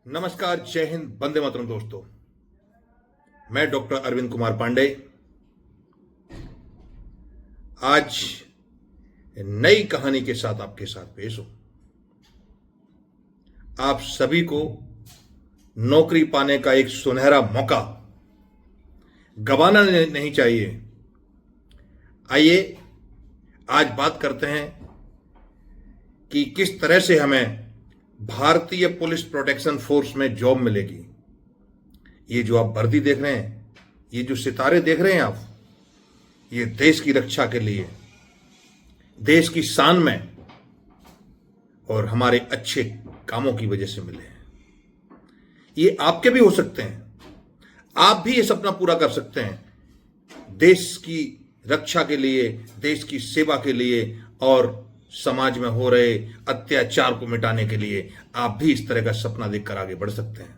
नमस्कार, जय हिंद, वंदे मातरम। दोस्तों, मैं डॉक्टर अरविंद कुमार पांडे आज नई कहानी के साथ आपके साथ पेश हूं। आप सभी को नौकरी पाने का एक सुनहरा मौका गंवाना नहीं चाहिए। आइए आज बात करते हैं कि किस तरह से हमें भारतीय पुलिस प्रोटेक्शन फोर्स में जॉब मिलेगी। ये जो आप वर्दी देख रहे हैं, ये जो सितारे देख रहे हैं आप, ये देश की रक्षा के लिए, देश की शान में और हमारे अच्छे कामों की वजह से मिले हैं। ये आपके भी हो सकते हैं। आप भी ये सपना पूरा कर सकते हैं देश की रक्षा के लिए, देश की सेवा के लिए और समाज में हो रहे अत्याचार को मिटाने के लिए। आप भी इस तरह का सपना देखकर आगे बढ़ सकते हैं।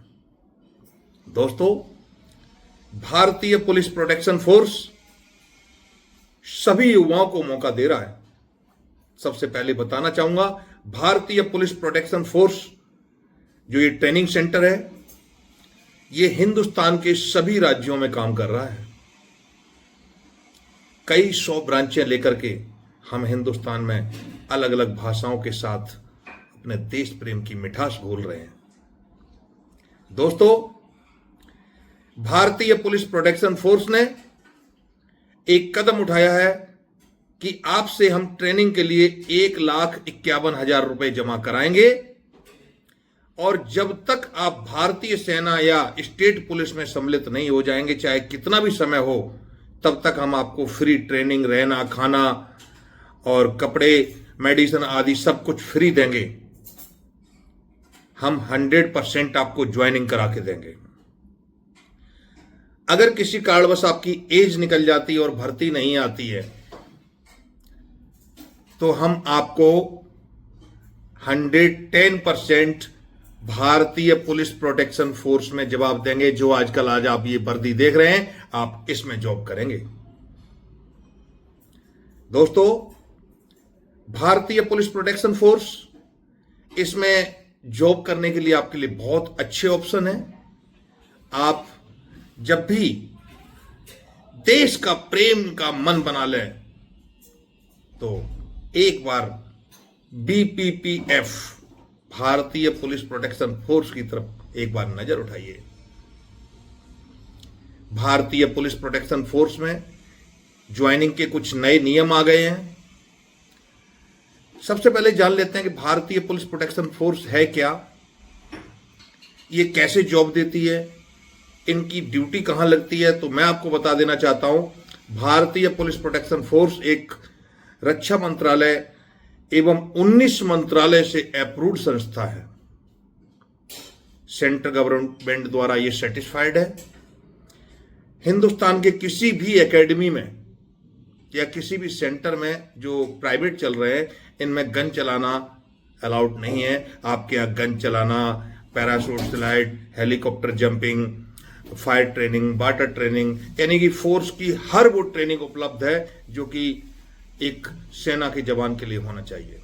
दोस्तों, भारतीय पुलिस प्रोटेक्शन फोर्स सभी युवाओं को मौका दे रहा है। सबसे पहले बताना चाहूंगा, भारतीय पुलिस प्रोटेक्शन फोर्स जो ये ट्रेनिंग सेंटर है, ये हिंदुस्तान के सभी राज्यों में काम कर रहा है। कई 100 ब्रांचें लेकर के हम हिंदुस्तान में अलग अलग भाषाओं के साथ अपने देश प्रेम की मिठास घोल रहे हैं। दोस्तों, भारतीय पुलिस प्रोटेक्शन फोर्स ने एक कदम उठाया है कि आपसे हम ट्रेनिंग के लिए 1,51,000 रुपए जमा कराएंगे और जब तक आप भारतीय सेना या स्टेट पुलिस में सम्मिलित नहीं हो जाएंगे, चाहे कितना भी समय हो, तब तक हम आपको फ्री ट्रेनिंग, रहना, खाना और कपड़े, मेडिसिन आदि सब कुछ फ्री देंगे। हम 100% आपको ज्वाइनिंग करा के देंगे। अगर किसी कारणवश आपकी एज निकल जाती है और भर्ती नहीं आती है, तो हम आपको 110% भारतीय पुलिस प्रोटेक्शन फोर्स में जवाब देंगे। जो आजकल आज आप ये वर्दी देख रहे हैं, आप इसमें जॉब करेंगे। दोस्तों, भारतीय पुलिस प्रोटेक्शन फोर्स, इसमें जॉब करने के लिए आपके लिए बहुत अच्छे ऑप्शन हैं। आप जब भी देश का प्रेम का मन बना लें, तो एक बार BPPF भारतीय पुलिस प्रोटेक्शन फोर्स की तरफ एक बार नजर उठाइए। भारतीय पुलिस प्रोटेक्शन फोर्स में ज्वाइनिंग के कुछ नए नियम आ गए हैं। सबसे पहले जान लेते हैं कि भारतीय पुलिस प्रोटेक्शन फोर्स है क्या, ये कैसे जॉब देती है, इनकी ड्यूटी कहां लगती है। तो मैं आपको बता देना चाहता हूं, भारतीय पुलिस प्रोटेक्शन फोर्स एक रक्षा मंत्रालय एवं 19 मंत्रालय से अप्रूव्ड संस्था है। सेंट्रल गवर्नमेंट द्वारा यह सर्टिफाइड है। हिंदुस्तान के किसी भी एकेडमी में या किसी भी सेंटर में जो प्राइवेट चल रहे हैं, इनमें गन चलाना अलाउड नहीं है। आपके यहाँ गन चलाना, parachute slide, helicopter jumping, fire training, water training, यानी कि फोर्स की हर वो ट्रेनिंग उपलब्ध है जो कि एक सेना के जवान के लिए होना चाहिए।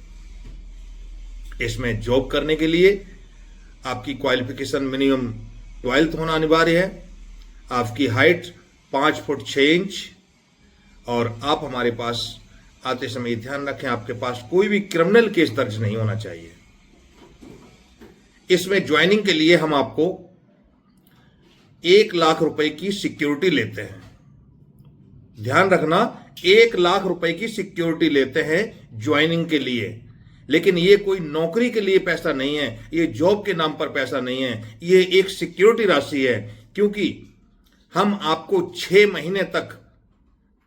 इसमें जॉब करने के लिए आपकी क्वालिफिकेशन मिनिमम 12th होना अनिवार्य है। आपकी हाइट 5 फुट 6 इंच और आप हमारे पास आते समय ध्यान रखें, आपके पास कोई भी क्रिमिनल केस दर्ज नहीं होना चाहिए। इसमें ज्वाइनिंग के लिए हम आपको 1 लाख रुपए की सिक्योरिटी लेते हैं। ध्यान रखना, 1 लाख रुपए की सिक्योरिटी लेते हैं ज्वाइनिंग के लिए। लेकिन ये कोई नौकरी के लिए पैसा नहीं है, ये जॉब के नाम पर पैसा नहीं है, ये एक सिक्योरिटी राशि है। क्योंकि हम आपको 6 महीने तक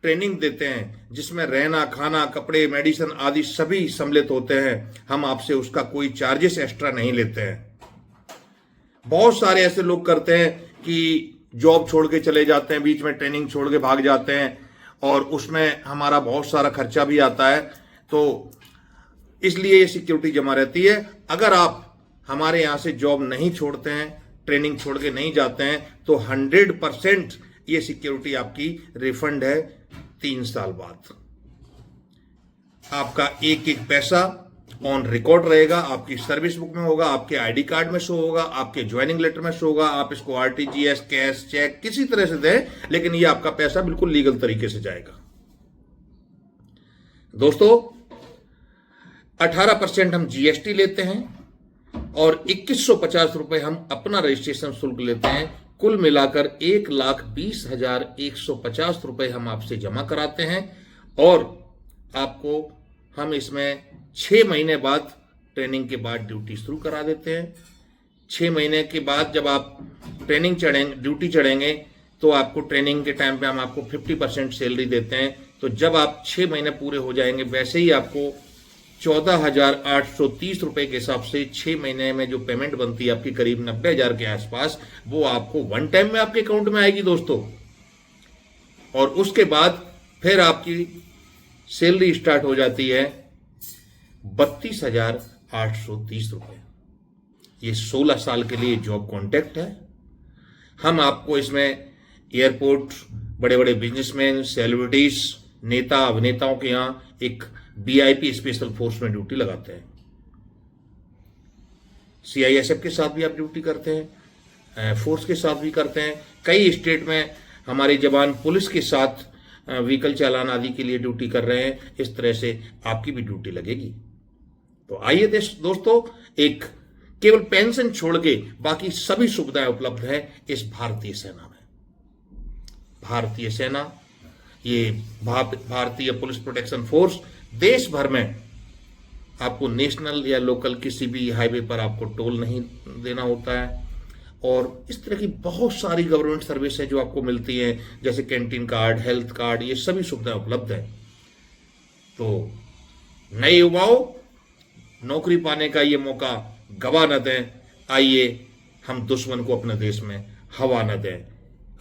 ट्रेनिंग देते हैं, जिसमें रहना, खाना, कपड़े, मेडिसिन आदि सभी सम्मिलित होते हैं। हम आपसे उसका कोई चार्जेस एक्स्ट्रा नहीं लेते हैं। बहुत सारे ऐसे लोग करते हैं कि जॉब छोड़ के चले जाते हैं, बीच में ट्रेनिंग छोड़ के भाग जाते हैं और उसमें हमारा बहुत सारा खर्चा भी आता है। तो इसलिए ये सिक्योरिटी जमा रहती है। अगर आप हमारे यहाँ से जॉब नहीं छोड़ते हैं, ट्रेनिंग छोड़ के नहीं जाते हैं, तो 100% ये सिक्योरिटी आपकी रिफंड है 3 साल बाद। आपका एक एक पैसा ऑन रिकॉर्ड रहेगा, आपकी सर्विस बुक में होगा, आपके आईडी कार्ड में शो होगा, आपके ज्वाइनिंग लेटर में शो होगा। आप इसको आरटीजीएस, कैश, चेक किसी तरह से दें, लेकिन ये आपका पैसा बिल्कुल लीगल तरीके से जाएगा। दोस्तों 18% हम जीएसटी लेते हैं और 2150 रुपए हम अपना रजिस्ट्रेशन शुल्क लेते हैं। कुल मिलाकर 1,20,150 रुपए हम आपसे जमा कराते हैं और आपको हम इसमें 6 महीने बाद ट्रेनिंग के बाद ड्यूटी शुरू करा देते हैं। 6 महीने के बाद जब आप ड्यूटी चढ़ेंगे तो आपको ट्रेनिंग के टाइम पे हम आपको 50% सैलरी देते हैं। तो जब आप 6 महीने पूरे हो जाएंगे, वैसे ही आपको 14,830 रुपए के हिसाब से 6 महीने में जो पेमेंट बनती है आपकी करीब 90,000 के आसपास, वो आपको वन टाइम में आपके अकाउंट में आएगी दोस्तों। और उसके बाद फिर आपकी सैलरी स्टार्ट हो जाती है 32,830 रुपए। ये 16 साल के लिए जॉब कॉन्ट्रैक्ट है। हम आपको इसमें एयरपोर्ट, बड़े बड़े बिजनेसमैन, सेलिब्रिटीज, नेता, अभिनेताओं के यहां एक वीआईपी स्पेशल फोर्स में ड्यूटी लगाते हैं। सीआईएसएफ के साथ भी आप ड्यूटी करते हैं, फोर्स के साथ भी करते हैं। कई स्टेट में हमारे जवान पुलिस के साथ व्हीकल चालान आदि के लिए ड्यूटी कर रहे हैं। इस तरह से आपकी भी ड्यूटी लगेगी। तो आइए दोस्तों, एक केवल पेंशन छोड़ के बाकी सभी सुविधाएं उपलब्ध है इस भारतीय सेना में। भारतीय सेना, ये भारतीय पुलिस प्रोटेक्शन फोर्स, देश भर में आपको नेशनल या लोकल किसी भी हाईवे पर आपको टोल नहीं देना होता है। और इस तरह की बहुत सारी गवर्नमेंट सर्विस है जो आपको मिलती हैं, जैसे कैंटीन कार्ड, हेल्थ कार्ड, ये सभी सुविधाएं उपलब्ध है। तो नए युवाओं, नौकरी पाने का ये मौका गवा न दें। आइए हम दुश्मन को अपने देश में हवा न दें।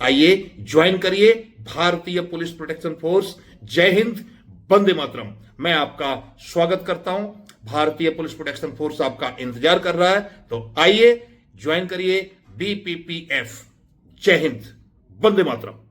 आइए ज्वाइन करिए भारतीय पुलिस प्रोटेक्शन फोर्स। जय हिंद, वंदे मातरम। मैं आपका स्वागत करता हूं। भारतीय पुलिस प्रोटेक्शन फोर्स आपका इंतजार कर रहा है। तो आइए ज्वाइन करिए BPPF। जय हिंद, वंदे मातरम।